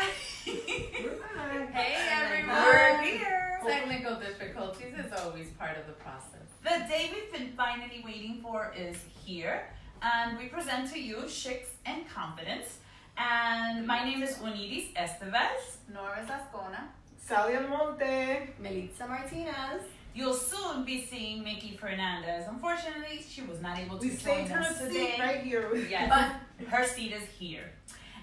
back. We're back. Hey everyone. We're here. Technical difficulties is always part of the process. The day we've been finally waiting for is here. And we present to you Chix Confidence. And my name is Uniris Estevez. Nora Zascona. Sally Almonte. Melitza Martinez. You'll soon be seeing Mickey Fernandez. Unfortunately, she was not able to We join saved her us seat today. right here. Yes, but her seat is here.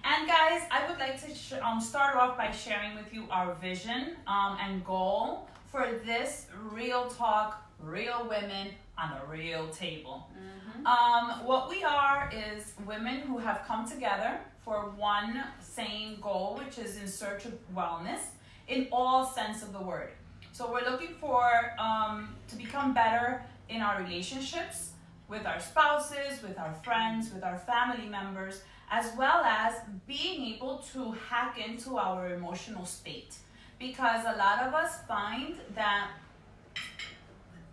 And guys, I would like to start off by sharing with you our vision and goal for this real talk, real women on a real table. Mm-hmm. What we are is women who have come together for one same goal, which is in search of wellness in all sense of the word. So we're looking for to become better in our relationships with our spouses, with our friends, with our family members, as well as being able to hack into our emotional state. Because a lot of us find that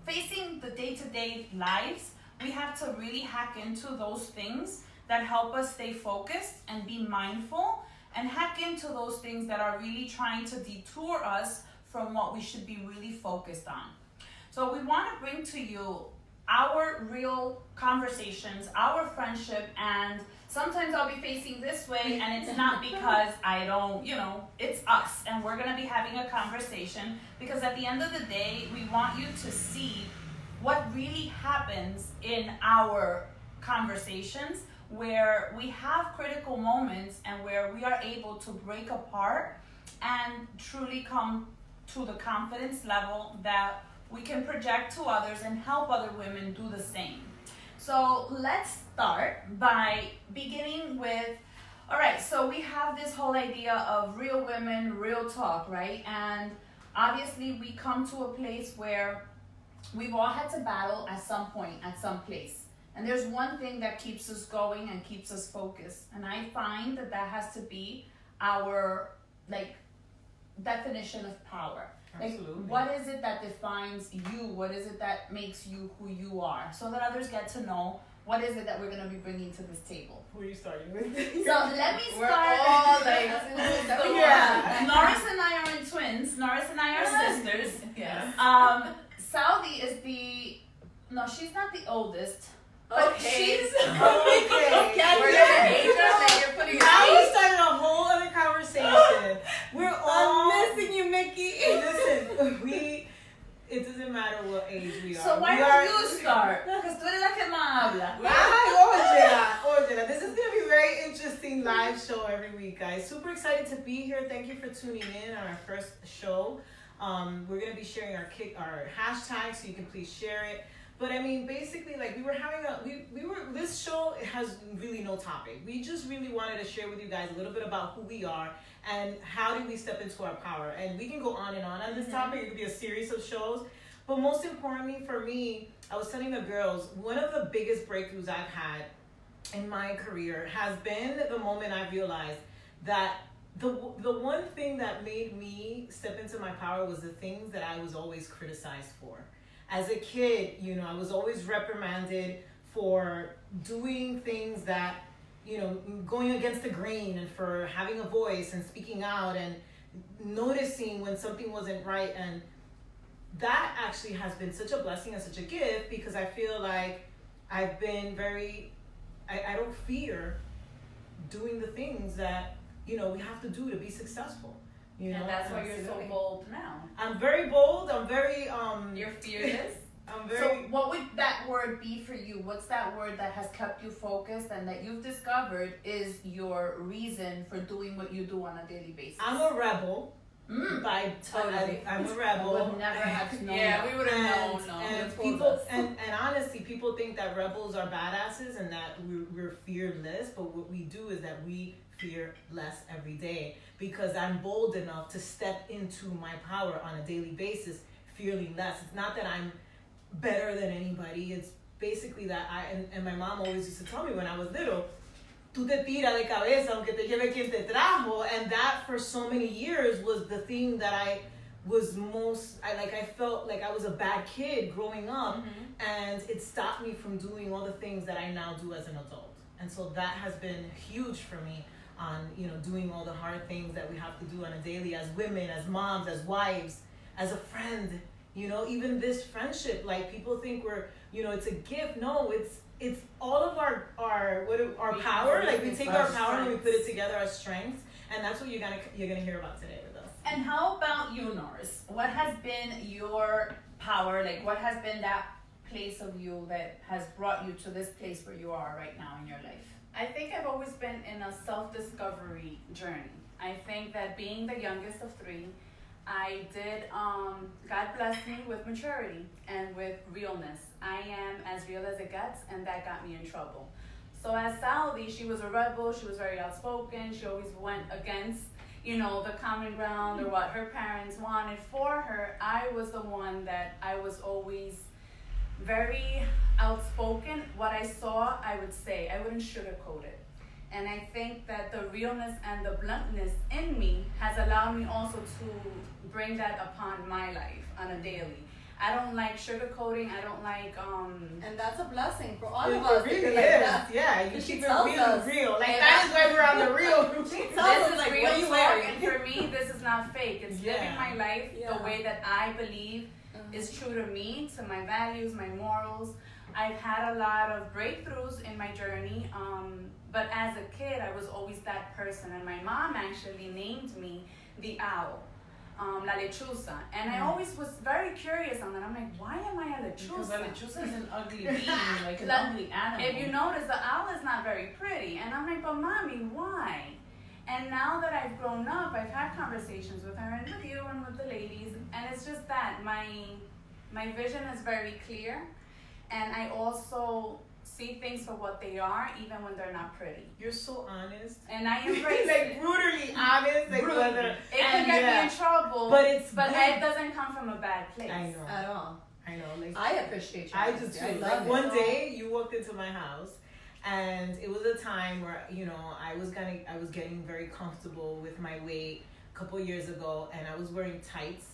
facing the day-to-day lives, we have to really hack into those things that help us stay focused and be mindful, and hack into those things that are really trying to detour us from what we should be really focused on. So we want to bring to you our real conversations, our friendship, and sometimes I'll be facing this way, and it's not because I don't, it's us, and we're going to be having a conversation, because at the end of the day, we want you to see what really happens in our conversations, where we have critical moments and where we are able to break apart and truly come to the confidence level that we can project to others and help other women do the same. So let's start by beginning with, all right, so we have this whole idea of real women, real talk, right? And obviously we come to a place where we've all had to battle at some point, at some place. And there's one thing that keeps us going and keeps us focused. And I find that has to be our, definition of power. Absolutely. What is it that defines you? What is it that makes you who you are? So that others get to know what is it that we're going to be bringing to this table. Who are you starting with? So let me start. We're all Yeah. Norris and I are in twins. Norris and I are sisters. Yes. Salvi is she's not the oldest. But Okay. she's Okay. We're gonna age us and you're putting Now we age. started a whole other conversation. We're all missing you, Mickey. Listen, it doesn't matter what age we are. So why don't you start? Because tú eres la que más habla. Óyela. This is going to be a very interesting live show every week, guys. Super excited to be here. Thank you for tuning in on our first show. We're going to be sharing our hashtag, so you can please share it. But I mean, basically, we were having this show has really no topic. We just really wanted to share with you guys a little bit about who we are and how do we step into our power. And we can go on and on this topic. It could be a series of shows. But most importantly for me, I was telling the girls, one of the biggest breakthroughs I've had in my career has been the moment I realized that the one thing that made me step into my power was the things that I was always criticized for. As a kid, I was always reprimanded for doing things that, going against the grain, and for having a voice and speaking out and noticing when something wasn't right. And that actually has been such a blessing and such a gift, because I feel like I've been I don't fear doing the things that, we have to do to be successful. And that's why you're so bold now. I'm very bold. I'm very You're fearless. I'm very. So what would that word be for you? What's that word that has kept you focused and that you've discovered is your reason for doing what you do on a daily basis? I'm a rebel. Totally. I'm a rebel. I would never have known. Yeah, we would have known. And people and honestly, people think that rebels are badasses and that we're fearless. But what we do is that we fear less every day, because I'm bold enough to step into my power on a daily basis, fearing less. It's not that I'm better than anybody. It's basically that and my mom always used to tell me when I was little, tú te tiras de cabeza aunque te lleve quien te trajo. And that for so many years was the thing that I was I felt like I was a bad kid growing up, and it stopped me from doing all the things that I now do as an adult. And so that has been huge for me. on, you know, doing all the hard things that we have to do on a daily as women, as moms, as wives, as a friend. You know, even this friendship, like people think we're, you know, it's a gift. No, it's all of our power. Like we take our power and we put it together, our strengths, and that's what you're gonna hear about today with us. And how about you, Norris? What has been your power? Like, what has been that place of you that has brought you to this place where you are right now in your life? I think I've always been in a self-discovery journey. I think that being the youngest of three, I did, God blessed me with maturity and with realness. I am as real as it gets, and that got me in trouble. So as Saudi, she was a rebel, she was very outspoken, she always went against, you know, the common ground or what her parents wanted for her. I was the one that I was always very outspoken. What I saw, I would say. I wouldn't sugarcoat it. And I think that the realness and the bluntness in me has allowed me also to bring that upon my life on a daily. I don't like sugarcoating. I don't like And that's a blessing for all It of us. really because, is. like, Yeah, you she keep it tells real, us. real. Like And that is why we're on the real. tells this us, is like, real what are you talk, wearing? and for me, this is not fake. It's living Yeah. my life Yeah. the way that I believe is true to me, to my values, my morals. I've had a lot of breakthroughs in my journey, but as a kid, I was always that person, and my mom actually named me the owl, la lechuza, and I always was very curious on that. I'm like, why am I a Because lechuza? a lechuza is an ugly being, like an Like, ugly animal. If you notice, the owl is not very pretty. And I'm like, but mommy, why? And now that I've grown up, I've had conversations with her and with you and with the ladies. And it's just that my vision is very clear. And I also see things for what they are, even when they're not pretty. You're so honest. And I embrace like it. brutally honest. Like Brutally. whether It can get me in trouble, But it's but good. it doesn't come from a bad place. I know. At all. I know. Like I appreciate you. I just I too. love Like it. one day you walked into my house, and it was a time where, you know, I was getting very comfortable with my weight a couple years ago, and I was wearing tights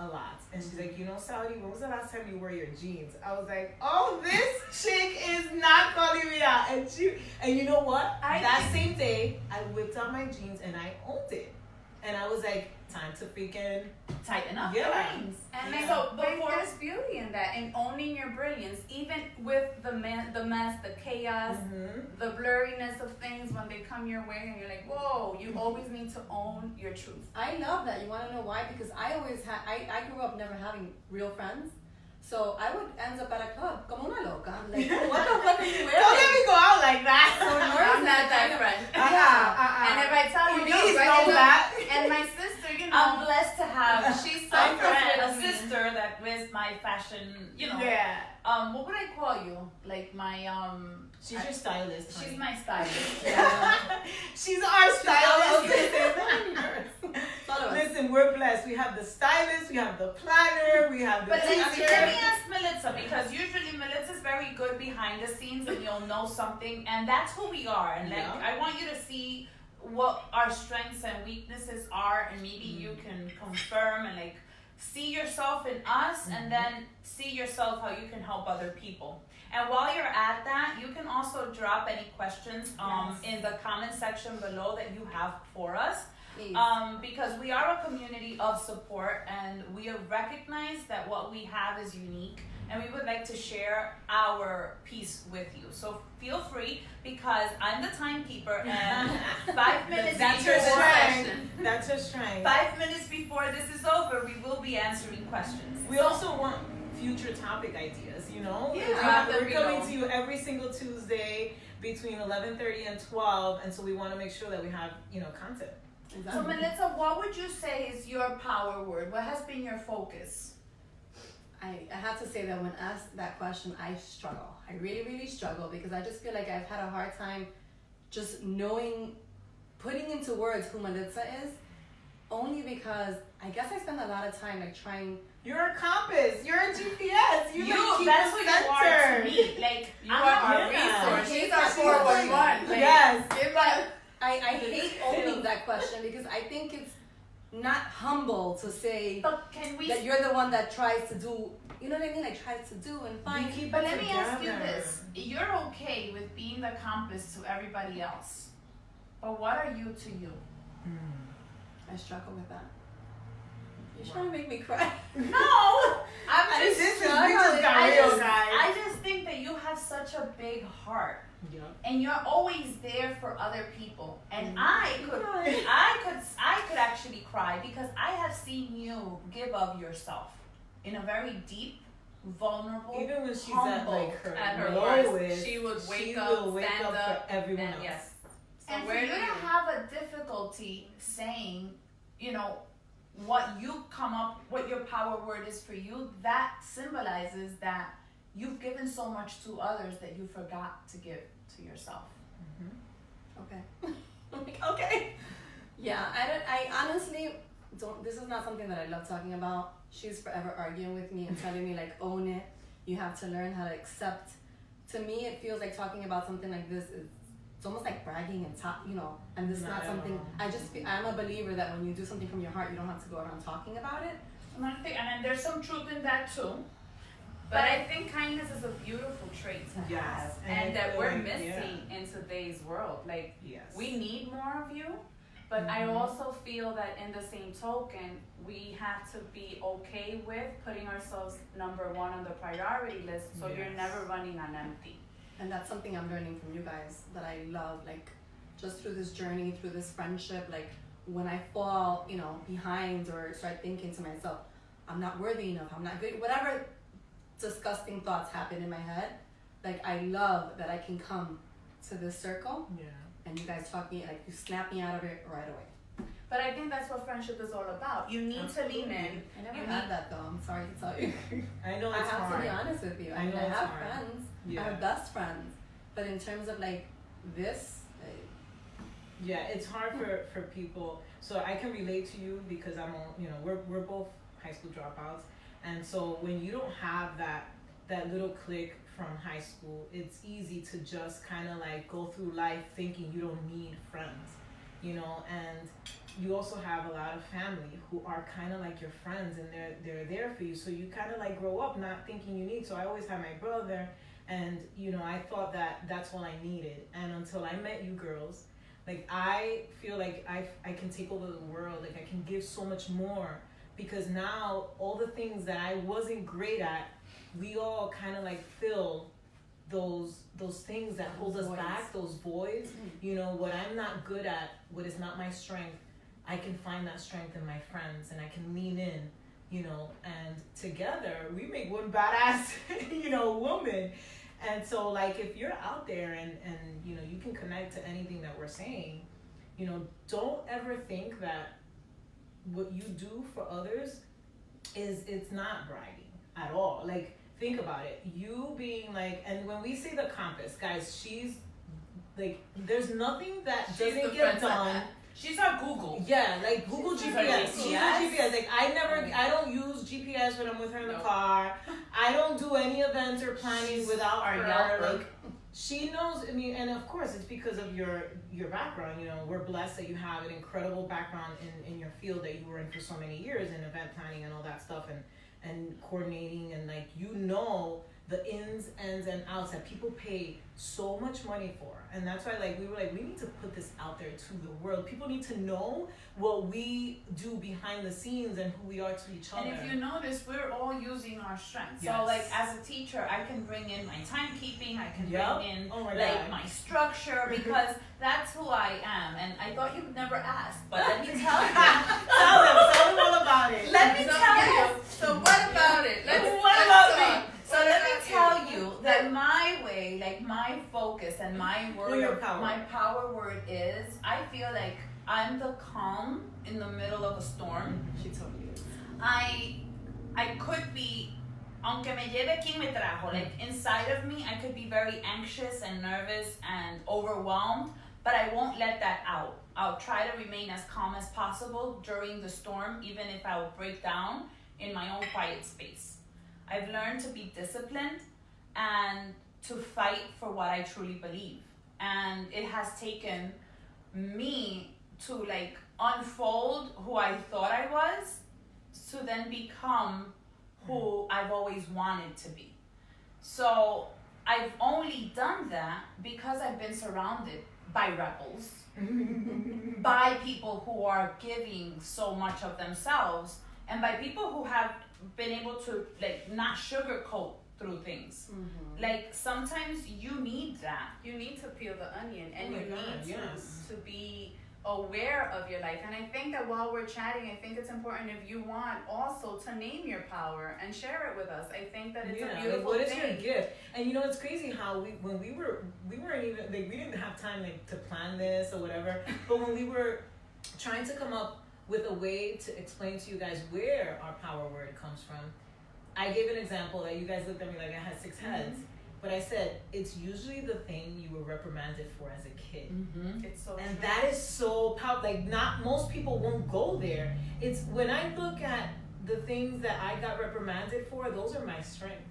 a lot. And she's like, you know, Saudi, when was the last time you wore your jeans? I was like, oh, this chick is not calling me out. And you know what? That same day, I whipped out my jeans and I owned it. And I was like, time to freaking tighten up Yeah. the reins. And Yeah. so there's beauty in that, in owning your brilliance, even with the mess, the chaos, the blurriness of things when they come your way, and you're like, whoa, you always need to own your truth. I love that. You want to know why? Because I always had, I grew up never having real friends. So I would end up at a club, como una loca. I'm like, what the fuck are you wearing? Don't let me go out like that. So I'm not that friend. Yeah. And if I tell you, Please no, know that. And my sister, you I'm know, blessed to have she's so a friend, a sister that with my fashion, you know. Yeah. What would I call you? Like my She's your stylist. honey. she's my stylist. She's our stylist. Follow us. Listen, we're blessed. We have the stylist, we have the planner, we have the But let teacher. me ask Melissa, because usually Melissa's very good behind the scenes and you'll know something, and that's who we are. And like, Yeah. I want you to see what our strengths and weaknesses are, and maybe you can confirm and like see yourself in us, and then see yourself how you can help other people. And while you're at that, you can also drop any questions in the comment section below that you have for us. Please. Because we are a community of support, and we recognize that what we have is unique, and we would like to share our piece with you. So feel free, because I'm the timekeeper, and 5 minutes That's your before session. That's her strength. 5 minutes before this is over, we will be answering questions. We also want future topic ideas, you know? Yeah. We're coming to you every single Tuesday between 11:30 and 12, and so we want to make sure that we have, you know, content. So Melissa, what would you say is your power word? What has been your focus? I have to say that when asked that question, I struggle. I really, really struggle, because I just feel like I've had a hard time just knowing, putting into words who Melissa is, only because I guess I spend a lot of time like trying. You're a compass. You're a GPS. You like keep that's us what you are to centered. me. Like, You are our Yeah. resource. She's our She's 411. Like, Yes. give us- I hate owning that question, because I think it's not humble to say but can we? that you're the one that tries to do, you know what I mean? Like tries to do and We find. keep But it let me ask you together. this: you're okay with being the compass to everybody else? but what are you to you? I struggle with that. You're trying to make me cry. No, We just got real, guys. I just think that you have such a big heart. Yeah. And you're always there for other people. And I could actually cry because I have seen you give of yourself in a very deep, vulnerable, Even when she's humble, at her lowest, worst, she would she wake will up, wake stand up up, for everyone and else. yes. So and for where you do to you have a difficulty saying, you know, what you come up, what your power word is for you, that symbolizes that you've given so much to others that you forgot to give to yourself. Okay. I'm like, okay. Yeah, I honestly don't, this is not something that I love talking about. She's forever arguing with me and telling me like, own it. You have to learn how to accept. To me, it feels like talking about something like this is, it's almost like bragging and and this is not something, I'm a believer that when you do something from your heart, you don't have to go around talking about it. And I think, and there's some truth in that too. But I think kindness is a beautiful trait to have, and that we're missing in today's world. Like, we need more of you, but I also feel that in the same token, we have to be okay with putting ourselves number one on the priority list, so you're never running on empty. And that's something I'm learning from you guys that I love, like, just through this journey, through this friendship, like, when I fall, behind or start thinking to myself, I'm not worthy enough, I'm not good, whatever disgusting thoughts happen in my head, like, I love that I can come to this circle and you guys talk me, like, you snap me out of it right away. But I think that's what friendship is all about. You need to lean in. I never had that though, I'm sorry to tell you. I know I it's have hard. to be honest with you. I know I it's have hard. friends, Yeah. I have best friends, but in terms of like this, Yeah, it's hard for people. So I can relate to you because we're both high school dropouts, and so when you don't have that little clique from high school, it's easy to just kind of like go through life thinking you don't need friends, and you also have a lot of family who are kind of like your friends and they're there for you, so you kind of like grow up not thinking you need. So I always had my brother, and I thought that that's all I needed, and until I met you girls, like I feel like I can take over the world, like I can give so much more, because now all the things that I wasn't great at, we all kind of like fill those things that hold us back, those voids. What I'm not good at, what is not my strength, I can find that strength in my friends, and I can lean in, and together we make one badass, woman. And so like if you're out there and you can connect to anything that we're saying, don't ever think that what you do for others it's not bragging at all. Like, think about it. You being like, and when we say the compass, guys, she's like, there's nothing that doesn't get done. She's our Google. Yeah, like Google GPS. She's a GPS. Like I don't use GPS when I'm with her in the car. I don't do any events or planning without her. Like, she knows. I mean, and of course it's because of your background. We're blessed that you have an incredible background in your field that you were in for so many years in event planning and all that stuff, and coordinating, and like the ins, ends, and outs that people pay so much money for. And that's why we were like, we need to put this out there to the world. People need to know what we do behind the scenes and who we are to each other. And if you notice, we're all using our strengths. Yes. So like as a teacher, I can bring in my timekeeping, I can bring in my structure, because that's who I am. And I thought you'd never ask, but let me tell you. Tell them all about it. Let me tell you. So what about it? What about me? So let me tell you that my way, like my focus and my word, my power word is, I feel like I'm the calm in the middle of a storm. she totally is. I could be, aunque me lleve quien me trajo, like inside of me, I could be very anxious and nervous and overwhelmed, but I won't let that out. I'll try to remain as calm as possible during the storm, even if I will break down in my own quiet space. I've learned to be disciplined and to fight for what I truly believe. And it has taken me to like unfold who I thought I was, to then become who I've always wanted to be. So I've only done that because I've been surrounded by rebels, by people who are giving so much of themselves, and by people who have been able to like not sugarcoat through things. Like sometimes you need that. You need to peel the onion, and Oh my you God, need yes. to be aware of your life. And I think that while we're chatting, I think it's important, if you want, also to name your power and share it with us. I think that it's a Like, beautiful what is thing. your gift? And you know, it's crazy how we weren't even like, we didn't have time like to plan this or whatever. But when we were trying to come up with a way to explain to you guys where our power word comes from, I gave an example that you guys looked at me like I had 6 heads. But I said, it's usually the thing you were reprimanded for as a kid. It's so And true. that is so powerful. Like, not most people won't go there. It's when I look at the things that I got reprimanded for, those are my strengths.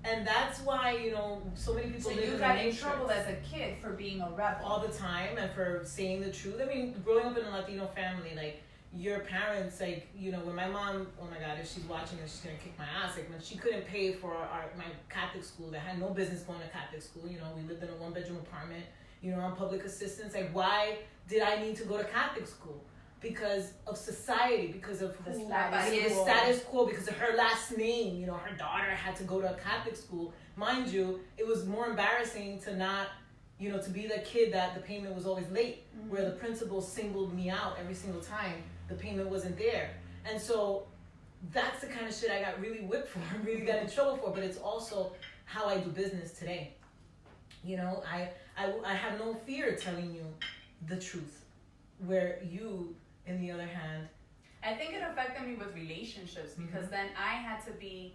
And that's why, you know, so many people So live you in got the in matrix trouble as a kid for being a rebel. all the time and for saying the truth. I mean, growing up in a Latino family, like, your parents, like, you know, when my mom, oh my God, if she's watching this, she's gonna kick my ass. Like, when she couldn't pay for my Catholic school, that had no business going to Catholic school, you know, we lived in a 1-bedroom apartment, you know, on public assistance. Like, why did I need to go to Catholic school? Because of society, because of The who status the quo. status quo, because of her last name. You know, her daughter had to go to a Catholic school. Mind you, it was more embarrassing to not, you know, to be the kid that the payment was always late, where the principal singled me out every single time the payment wasn't there. And so that's the kind of shit I got really whipped for, really got in trouble for, but it's also how I do business today. You know, I have no fear telling you the truth, where you, in the other hand, I think it affected me with relationships, because then I had to be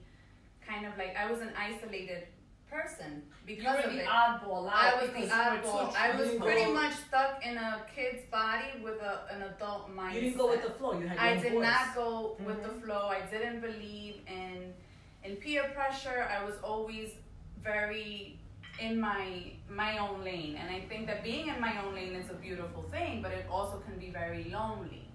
kind of like, I was an isolated person You because were of the it. oddball out. I was the because you were oddball. too I was truthful. pretty much stuck in a kid's body with an adult mindset. you didn't go with the flow. You had your I own did voice. not go with the flow. I didn't believe in peer pressure. I was always very in my own lane, and I think that being in my own lane is a beautiful thing, but it also can be very lonely.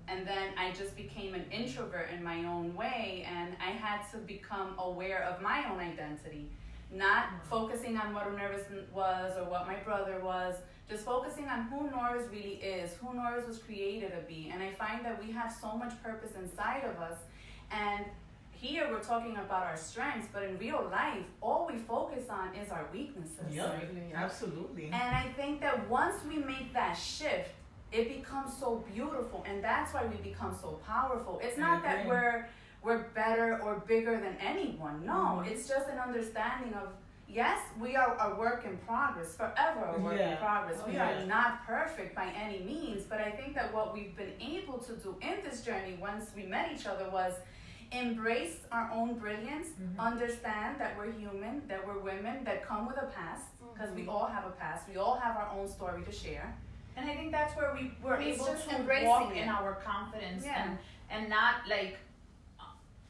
And then I just became an introvert in my own way, and I had to become aware of my own identity, not focusing on what Norris was or what my brother was, just focusing on who Norris really is, who Norris was created to be. And I find that we have so much purpose inside of us, and here we're talking about our strengths, but in real life, all we focus on is our weaknesses. Yeah, absolutely. And I think that once we make that shift, it becomes so beautiful, and that's why we become so powerful. It's not that we're better or bigger than anyone. No, it's just an understanding of, yes, we are a work in progress, forever a work in progress. We are not perfect by any means, but I think that what we've been able to do in this journey once we met each other was embrace our own brilliance, understand that we're human, that we're women that come with a past, because we all have a past, we all have our own story to share. And I think that's where we were It's able just to embracing walk it. in our confidence Yeah. and not like,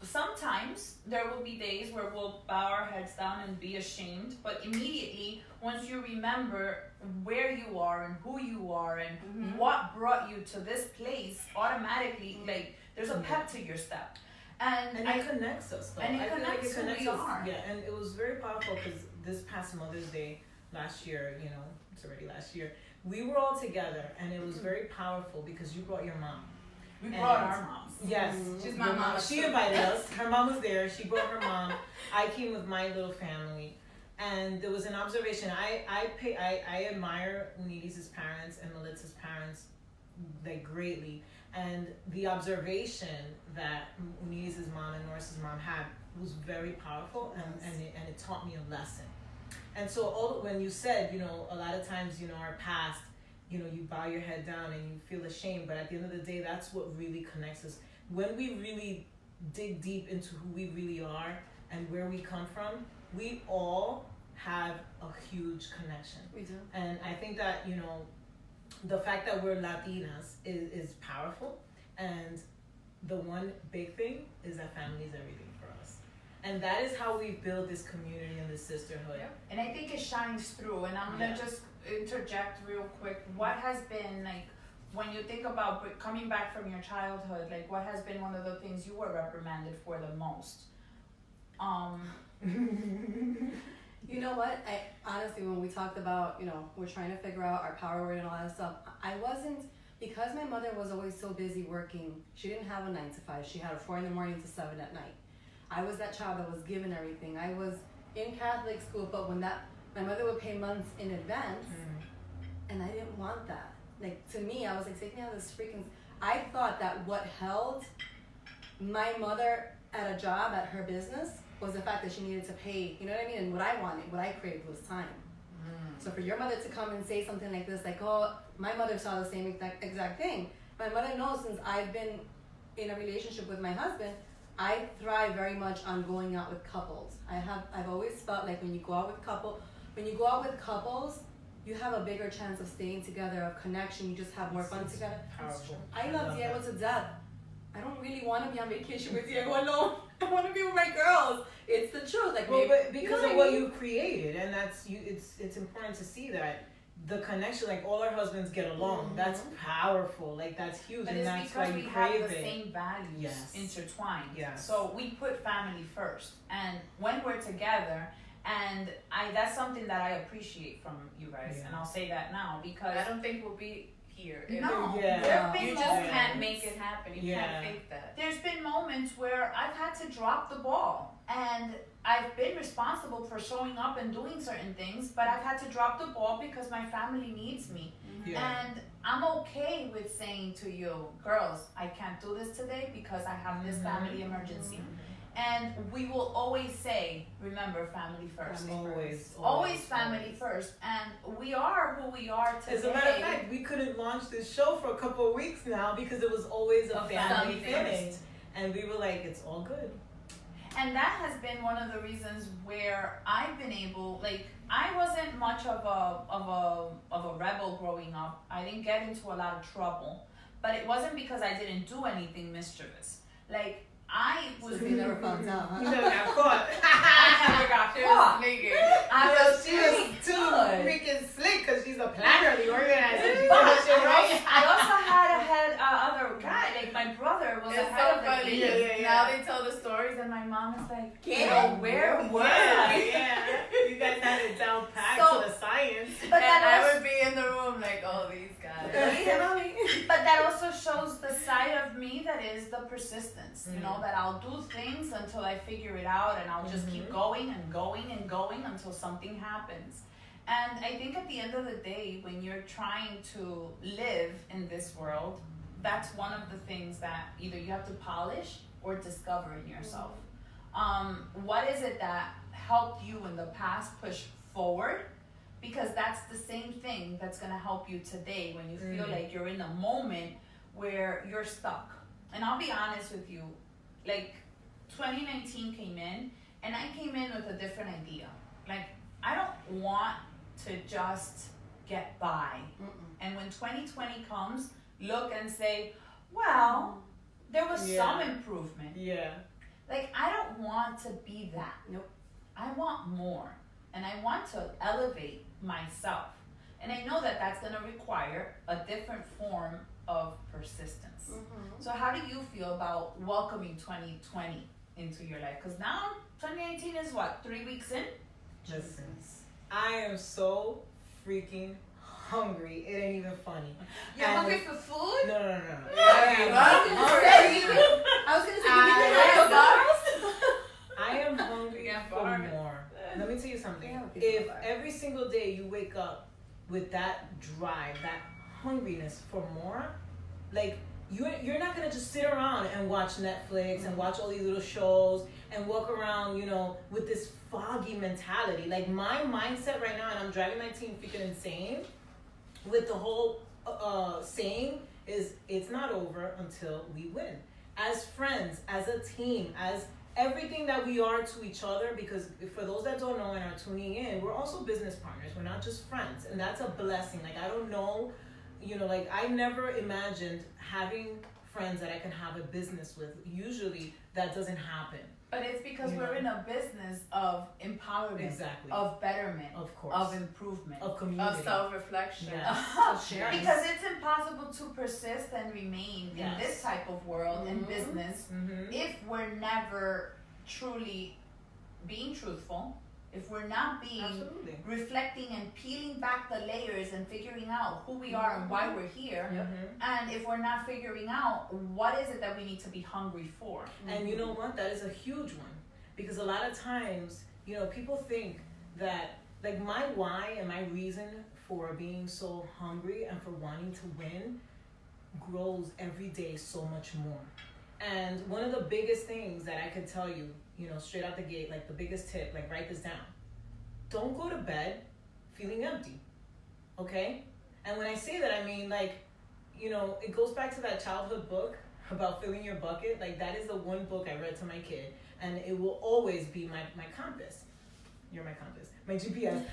sometimes there will be days where we'll bow our heads down and be ashamed, but immediately once you remember where you are and who you are and what brought you to this place, automatically like there's a pep to your step. And it connects us, though. and it I feel like connects it who connects we us. are. Yeah, and it was very powerful because this past Mother's Day last year, you know, it's already last year, we were all together, and it was very powerful because you brought your mom. we brought our moms. Yes, She's my your mom. She invited us. Her mom was there. She brought her mom. I came with my little family, and there was an observation. I admire Unides' parents and Melitza's parents like greatly, and the observation that Unides' mom and Norris's mom had was very powerful, and it taught me a lesson. And so when you said, you know, a lot of times, you know, our past, you know, you bow your head down and you feel ashamed, but at the end of the day, that's what really connects us. When we really dig deep into who we really are and where we come from, we all have a huge connection. We do. And I think that, you know, the fact that we're Latinas is powerful. And the one big thing is that family is everything for us. And that is how we build this community and this sisterhood. And I think it shines through, and I'm gonna just interject real quick. What has been like, when you think about coming back from your childhood, like what has been one of the things you were reprimanded for the most? You know what? I honestly, when we talked about, we're trying to figure out our power word and all that stuff, I wasn't, because my mother was always so busy working. She didn't have a 9 to 5. She had a 4 in the morning to 7 at night. I was that child that was given everything. I was in Catholic school, but when my mother would pay months in advance, and I didn't want that. Like, to me, I was like, take me out of this freaking. I thought that what held my mother at a job, at her business, was the fact that she needed to pay, you know what I mean? And what I wanted, what I craved was time. So for your mother to come and say something like this, like, oh, my mother saw the same exact thing. My mother knows, since I've been in a relationship with my husband, I thrive very much on going out with couples. I've always felt like when you go out with couples, you have a bigger chance of staying together, of connection. You just have more fun together. Powerful. I love Diego to death. I don't really want to be on vacation with Diego alone. I want to be with my girls. It's the truth. Like, well, but because of what I mean? you created, and that's you. It's important to see that the connection. Like, all our husbands get along. That's powerful. Like, that's huge, But and it's that's because why we you have crave the it. same values Yes. intertwined. Yes. So we put family first, and when we're together, and that's something that I appreciate from you guys, and I'll say that now because I don't think we'll be here. no, Yeah. there have been You just moments- can't make it happen. You Yeah. can't fake that. There's been moments where I've had to drop the ball, and I've been responsible for showing up and doing certain things, but I've had to drop the ball because my family needs me. Yeah. And I'm okay with saying to you, girls, I can't do this today because I have this family emergency. And we will always say, remember, family first. Always family first. And we are who we are today. As a matter of fact, we couldn't launch this show for a couple of weeks now because it was always a family thing. And we were like, it's all good. And that has been one of the reasons where I've been able, like, I wasn't much of a rebel growing up. I didn't get into a lot of trouble. But it wasn't because I didn't do anything mischievous. Like, I was. So you never found out, huh? You never got caught. I never got caught. She was too freaking slick because she's a planner, the organizer. She did But that shit right. I also had other guy, like my brother was It's ahead so of the funny. game. Now they tell the stories, and my mom is like, Where were Yeah, I? yeah. You guys had it down packed So- to the science. But and I that would be in the room like, oh, these guys. but that also shows the side of me that is the persistence. You know, that I'll do things until I figure it out, and I'll just keep going and going and going until something happens. And I think at the end of the day, when you're trying to live in this world, that's one of the things that either you have to polish or discover in yourself. What is it that helped you in the past push forward? Because that's the same thing that's going to help you today when you feel like you're in a moment where you're stuck. And I'll be honest with you, like 2019 came in, and I came in with a different idea. Like, I don't want to just get by. And when 2020 comes, look and say, well, there was some improvement. Yeah. Like, I don't want to be that. Nope. I want more. And I want to elevate myself. And I know that that's going to require a different form of persistence. So how do you feel about welcoming 2020 into your life? Because now 2019 is what, 3 weeks in? Listen, I am so freaking hungry. It ain't even funny. You're And hungry for food? No. I was gonna say, I am hungry Yeah, for farming. more. Let me tell you something. Yeah, we can If go back. every single day you wake up with that drive, that hungriness for more, like you're not gonna just sit around and watch Netflix and watch all these little shows and walk around, with this foggy mentality. Like, my mindset right now, and I'm driving my team freaking insane with the whole saying is, it's not over until we win. As friends, as a team, as everything that we are to each other, because for those that don't know and are tuning in, we're also business partners. We're not just friends, and that's a blessing. Like, I don't know, like, I never imagined having friends that I can have a business with. Usually that doesn't happen. But it's because we're in a business of empowerment, Exactly. of betterment, Of course. of improvement, Of community. Of self-reflection. Yes. sharing. Because it's impossible to persist and remain in Yes. this type of world and business Mm-hmm. if we're never truly being truthful, if we're not being Absolutely. reflecting and peeling back the layers and figuring out who we are and why we're here, and if we're not figuring out what is it that we need to be hungry for. And you know what? That is a huge one. Because a lot of times, people think that, like, my why and my reason for being so hungry and for wanting to win grows every day so much more. And one of the biggest things that I could tell you, straight out the gate, like the biggest tip, like write this down. Don't go to bed feeling empty, okay? And when I say that, I mean, like, it goes back to that childhood book about filling your bucket. Like, that is the one book I read to my kid, and it will always be my compass. You're my compass, my GPS.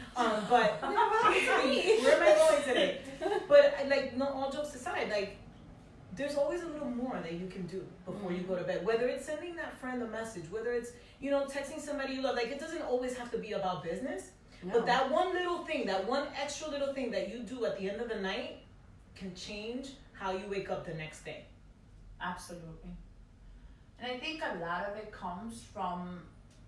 But where am I going today? But like, no, all jokes aside, like, there's always a little more that you can do before you go to bed. Whether it's sending that friend a message, whether it's, texting somebody you love. Like, it doesn't always have to be about business. No. But that one little thing, that one extra little thing that you do at the end of the night can change how you wake up the next day. Absolutely. And I think a lot of it comes from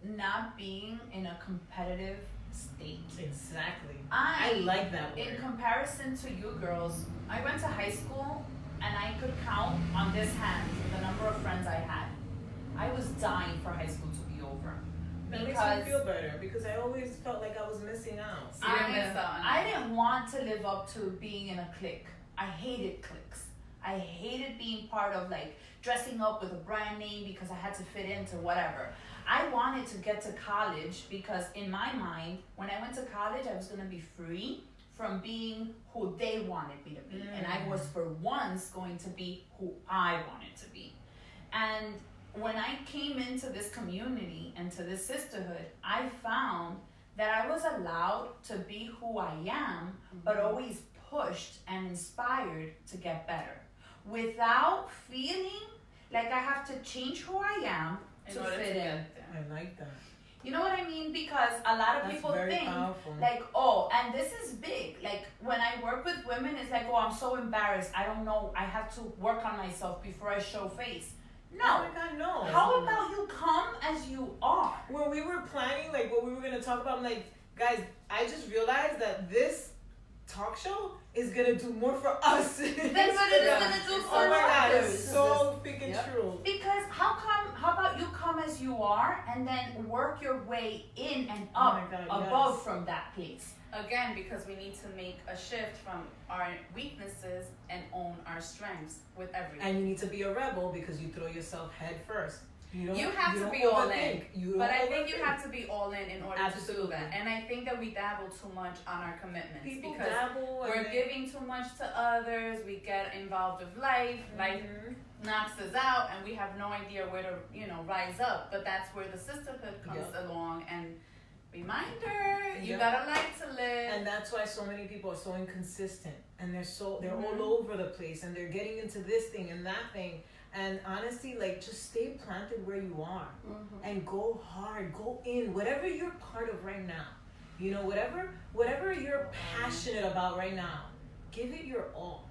not being in a competitive state. Exactly. I like that word. In comparison to you girls, I went to high school and I could count on this hand the number of friends I had. I was dying for high school to be over. That makes me feel better because I always felt like I was missing out. I didn't want to live up to being in a clique. I hated cliques. I hated being part of, like, dressing up with a brand name because I had to fit into whatever. I wanted to get to college because in my mind, when I went to college, I was going to be free from being who they wanted me to be. And I was for once going to be who I wanted to be. And when I came into this community and to this sisterhood, I found that I was allowed to be who I am, but always pushed and inspired to get better without feeling like I have to change who I am to fit in. I like that. You know what I mean? Because a lot of people think, powerful. like, oh, and this is big. Like, when I work with women, it's like, oh, I'm so embarrassed. I don't know. I have to work on myself before I show face. No. Oh my God, no. How about you come as you are? When we were planning, like, what we were going to talk about, I'm like, guys, I just realized that this talk show is going to do more for us That's what it is going to do for Oh my God, others. it's so freaking true. Because how about you come as you are and then work your way in and up above from that place? Again, because we need to make a shift from our weaknesses and own our strengths with everything. And you need to be a rebel because you throw yourself head first. You have to be all in. But I think you have to be all in order to do that. And I think that we dabble too much on our commitments because we're giving too much to others. We get involved with life. Life knocks us out, and we have no idea where to, rise up. But that's where the sisterhood comes along. And reminder, you gotta like to live. And that's why so many people are so inconsistent, and they're all over the place, and they're getting into this thing and that thing. And honestly, like, just stay planted where you are and go hard, go in, whatever you're part of right now. Whatever you're passionate about right now, give it your all.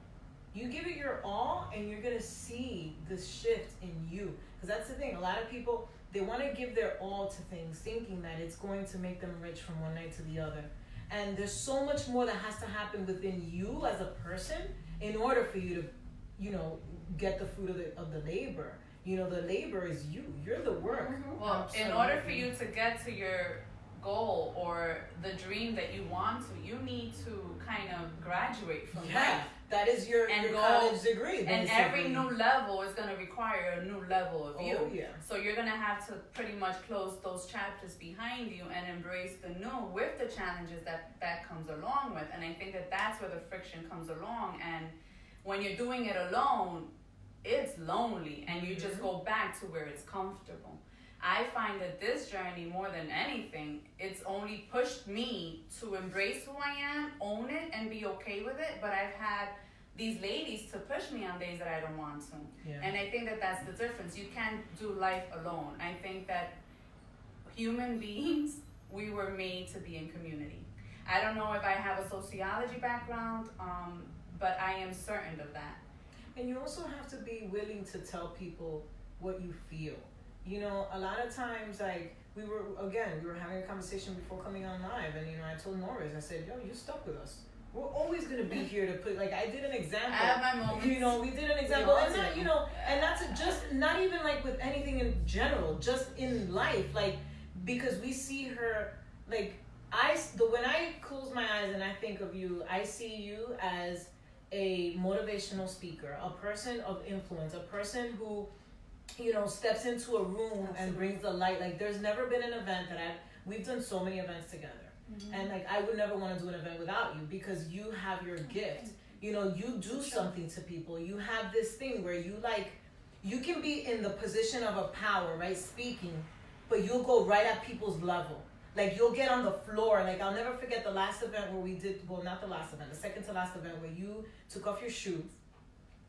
You give it your all, and you're gonna see the shift in you. Because that's the thing. A lot of people, they want to give their all to things, thinking that it's going to make them rich from one night to the other. And there's so much more that has to happen within you as a person in order for you to, get the fruit of the labor. The labor is you. You're the work. Well, in order for you to get to your goal or the dream that you want to, you need to kind of graduate from that. That is your college degree. Basically. And every new level is going to require a new level of you. Yeah. So you're going to have to pretty much close those chapters behind you and embrace the new with the challenges that comes along with. And I think that that's where the friction comes along. And when you're doing it alone, it's lonely, and you just go back to where it's comfortable. I find that this journey, more than anything, it's only pushed me to embrace who I am, own it, and be okay with it. But I've had these ladies to push me on days that I don't want to. Yeah. And I think that that's the difference. You can't do life alone. I think that human beings, we were made to be in community. I don't know if I have a sociology background, but I am certain of that. And you also have to be willing to tell people what you feel. A lot of times, like, we were having a conversation before coming on live, and I told Norris, I said, yo, you stuck with us. We're always gonna be here to put, like, I did an example. I have my moments. We did an example, and not, and that's just not even like with anything in general, just in life, like, because we see her, like, when I close my eyes and I think of you, I see you as a motivational speaker, a person of influence, a person who, steps into a room and brings the light. Like, there's never been an event we've done so many events together. Mm-hmm. And like, I would never want to do an event without you, because you have your gift. You do something to people. You have this thing where you can be in the position of a power, right? Speaking, but you'll go right at people's level. Like, you'll get on the floor. Like, I'll never forget the last event where we did, well, not the last event, the second to last event, where you took off your shoes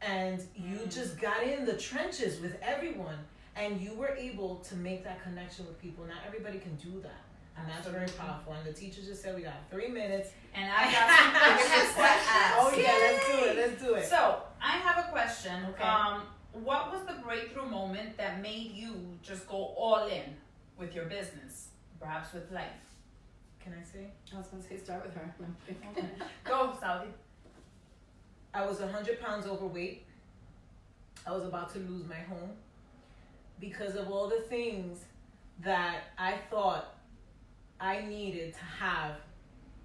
and you just got in the trenches with everyone, and you were able to make that connection with people. Not everybody can do that. And that's very powerful. And the teacher just said we got 3 minutes. And I got some questions. Oh yeah, let's do it. So I have a question. Okay. What was the breakthrough moment that made you just go all in with your business, perhaps with life? Can I say? I was gonna say start with her. Okay. Go, Saudi. I was 100 pounds overweight. I was about to lose my home because of all the things that I thought I needed to have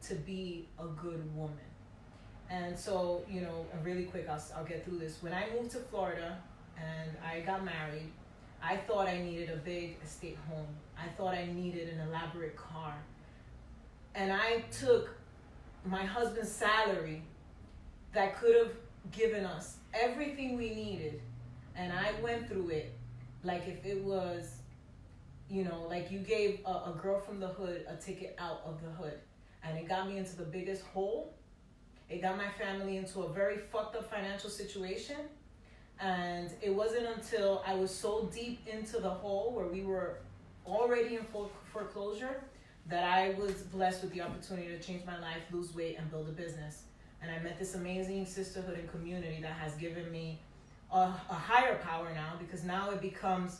to be a good woman. And so, really quick, I'll get through this. When I moved to Florida and I got married, I thought I needed a big estate home. I thought I needed an elaborate car. And I took my husband's salary that could have given us everything we needed, and I went through it like if it was, like you gave a girl from the hood a ticket out of the hood, and it got me into the biggest hole. It got my family into a very fucked up financial situation, and it wasn't until I was so deep into the hole where we were already in foreclosure that I was blessed with the opportunity to change my life, lose weight, and build a business. And I met this amazing sisterhood and community that has given me a higher power now, because now it becomes,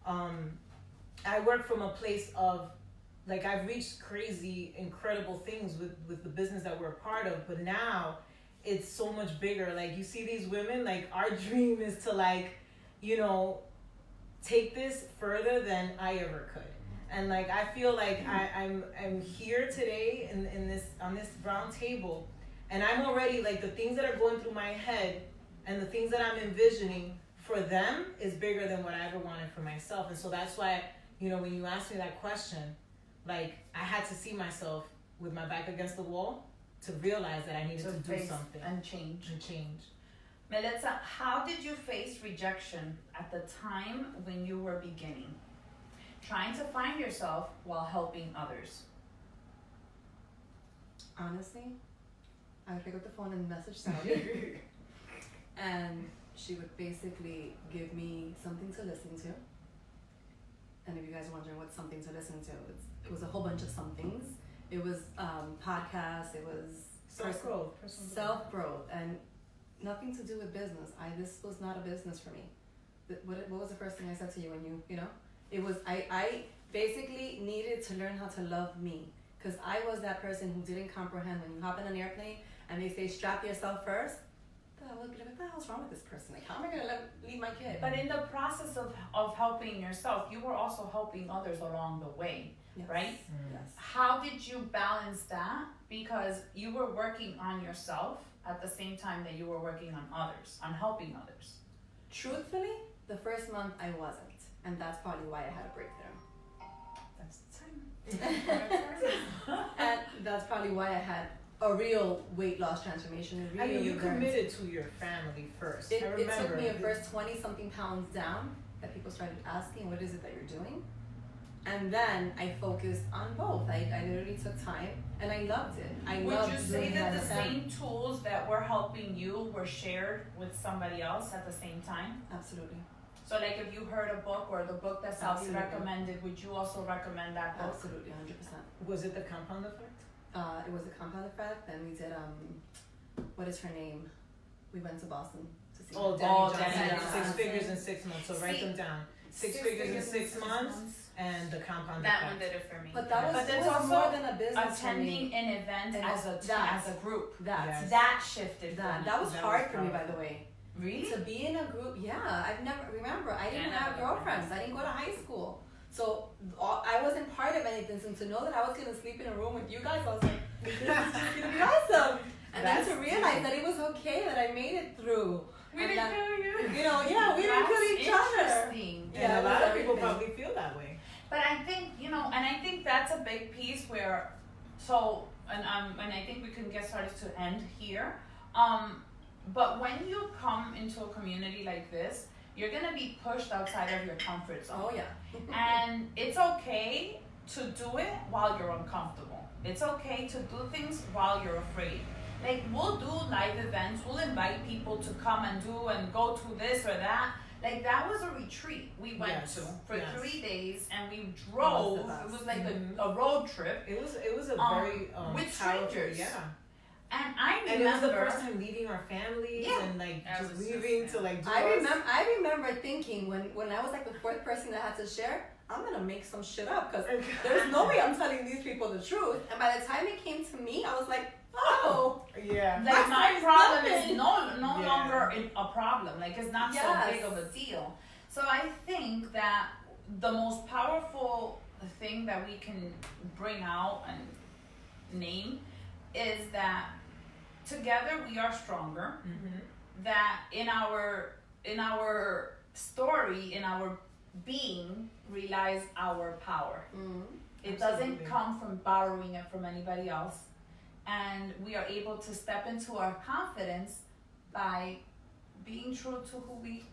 I work from a place of, like, I've reached crazy, incredible things with the business that we're a part of, but now it's so much bigger. Like, you see these women, like, our dream is to, like, take this further than I ever could. And like, I feel like I'm here today on this round table, and I'm already, like, the things that are going through my head and the things that I'm envisioning for them is bigger than what I ever wanted for myself. And so that's why, when you asked me that question, like, I had to see myself with my back against the wall to realize that I needed to do something. And change. Melissa, how did you face rejection at the time when you were beginning, trying to find yourself while helping others? Honestly, I would pick up the phone and message Sally, and she would basically give me something to listen to. And if you guys are wondering what's something to listen to, it was a whole bunch of somethings. It was podcasts, it was self-growth, and nothing to do with business. This was not a business for me. What was the first thing I said to you when it was, I basically needed to learn how to love me, because I was that person who didn't comprehend when you hop in an airplane and they say strap yourself first. What the hell's wrong with this person? Like, how am I gonna leave my kid? But in the process of helping yourself, you were also helping others along the way, Yes. right? Yes. How did you balance that? Because you were working on yourself at the same time that you were working on others, on helping others. Truthfully, the first month I wasn't, and that's probably why I had a breakthrough. That's the time. And that's probably why I had a real weight loss transformation. I mean, you committed to your family first. It took me a first 20-something pounds down that people started asking, what is it that you're doing? And then I focused on both. I literally took time, and I loved it. Would you say that the same tools that were helping you were shared with somebody else at the same time? Absolutely. So like if you heard a book or the book that Sally Absolutely. recommended, would you also recommend that book? Absolutely, 100%. Was it the compound effect? It was a compound effect, and we did, what is her name? We went to Boston to see. Oh, Oh, Danny Danny Johnson. Johnson. 6 figures in 6 months. So write See, them down. Six figures in 6 months and the compound That effect. one did it for me. But that was, But it it's was also more than a business attending for me. an event And as a that- as a group. Yes. That shifted. That for me. that was That hard was for me, by powerful. the way. Really. To be in a group, yeah. I've never I didn't Yeah, have never. girlfriends. I didn't go to high school, so I wasn't part of anything. So to know that I was gonna sleep in a room with you guys, I was like, this is just gonna be awesome. And then That's to realize deep. that it was okay, that I made it through. We And didn't that, kill you. you know, yeah, we didn't kill each other. Interesting. And Yeah, a it lot was of people everything. probably feel that way. But I think, and I think that's a big piece where, and I think we can get started to end here. But when you come into a community like this, you're gonna be pushed outside of your comfort zone. Oh yeah. And it's okay to do it while you're uncomfortable. It's okay to do things while you're afraid. Like, we'll do live events, we'll invite people to come and do and go to this or that. Like, that was a retreat we went Yes, to for yes. 3 days, and we drove. It was the best. It was like Mhm. a road trip. It was a very with powerful, strangers. yeah. And I And it was the remember. first time leaving our families Yeah. and like That just was just- leaving to yeah. like do I remember thinking when I was like the fourth person that had to share, I'm gonna make some shit up because there's no way I'm telling these people the truth. And by the time it came to me, I was like, oh, Yeah. Like, my That's problem is nothing. no Yeah. longer a problem. Like, it's not so Yes. big of a deal. So I think that the most powerful thing that we can bring out and name is that together we are stronger. Mm-hmm. That in our story, in our being, relies our power. It Absolutely. doesn't come from borrowing it from anybody else. And we are able to step into our confidence by being true to who we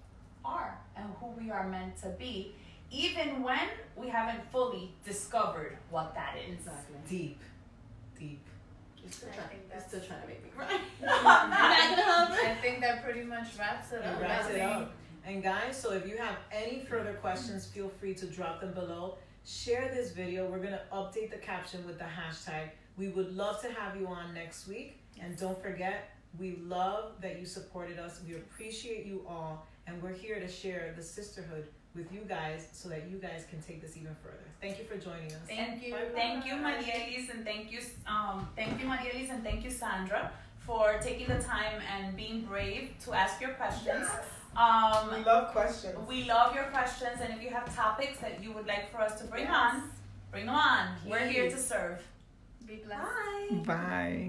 are and who we are meant to be, even when we haven't fully discovered what that is. exactly. Deep. You're still I trying, think you're that's- still trying to make me cry. I think that pretty much wraps it up. It wraps it I up. And guys, so if you have any further questions, feel free to drop them below. Share this video. We're gonna update the caption with the hashtag. We would love to have you on next week. And don't forget, we love that you supported us. We appreciate you all. And we're here to share the sisterhood with you guys so that you guys can take this even further. Thank you for joining us. Thank you, Bye-bye. thank you, Maria Elise, and thank you, Maria Elise, and thank you, Sandra, for taking the time and being brave to ask your questions. We love questions. We love your questions, and if you have topics that you would like for us to bring on, bring them on. We're here to serve. Be blessed. Bye. Bye.